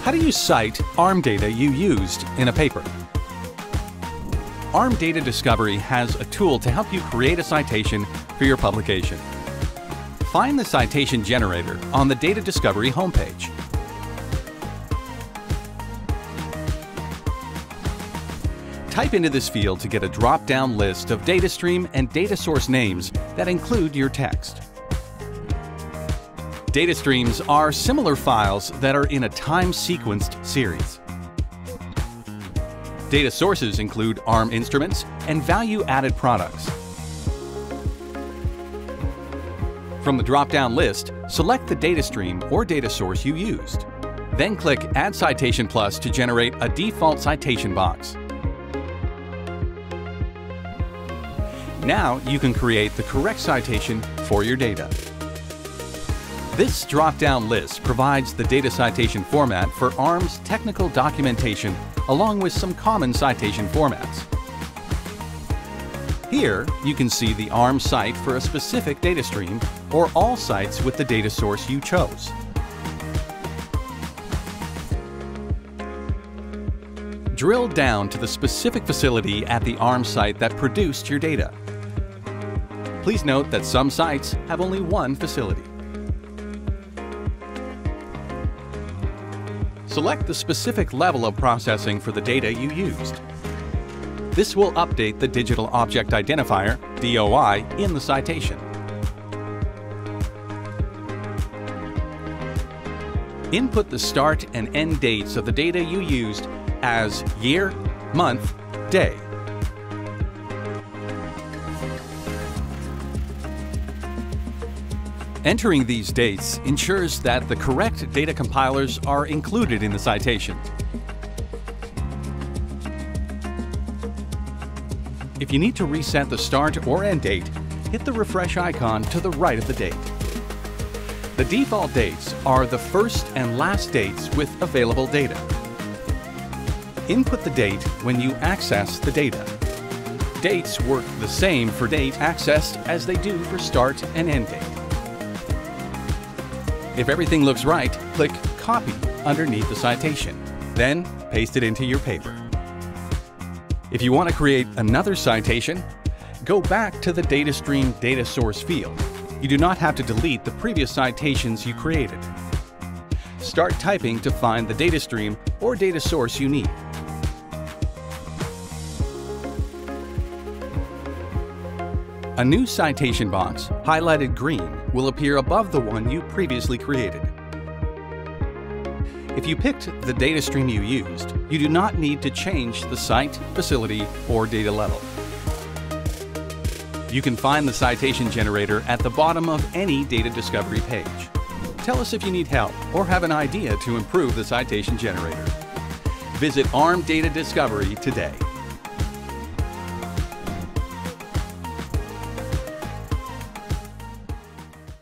How do you cite ARM data you used in a paper? ARM Data Discovery has a tool to help you create a citation for your publication. Find the citation generator on the Data Discovery homepage. Type into this field to get a drop-down list of data stream and data source names that include your text. Data streams are similar files that are in a time-sequenced series. Data sources include ARM instruments and value-added products. From the drop-down list, select the data stream or data source you used. Then click Add Citation Plus to generate a default citation box. Now you can create the correct citation for your data. This drop-down list provides the data citation format for ARM's technical documentation along with some common citation formats. Here you can see the ARM cite for a specific data stream or all cites with the data source you chose. Drill down to the specific facility at the ARM site that produced your data. Please note that some sites have only one facility. Select the specific level of processing for the data you used. This will update the Digital Object Identifier, DOI, in the citation. Input the start and end dates of the data you used as year, month, day. Entering these dates ensures that the correct data compilers are included in the citation. If you need to reset the start or end date, hit the refresh icon to the right of the date. The default dates are the first and last dates with available data. Input the date when you access the data. Dates work the same for date accessed as they do for start and end date. If everything looks right, click Copy underneath the citation. Then paste it into your paper. If you want to create another citation, go back to the data stream data source field. You do not have to delete the previous citations you created. Start typing to find the data stream or data source you need. A new citation box, highlighted green, will appear above the one you previously created. If you picked the data stream you used, you do not need to change the site, facility, or data level. You can find the citation generator at the bottom of any data discovery page. Tell us if you need help or have an idea to improve the citation generator. Visit ARM Data Discovery today.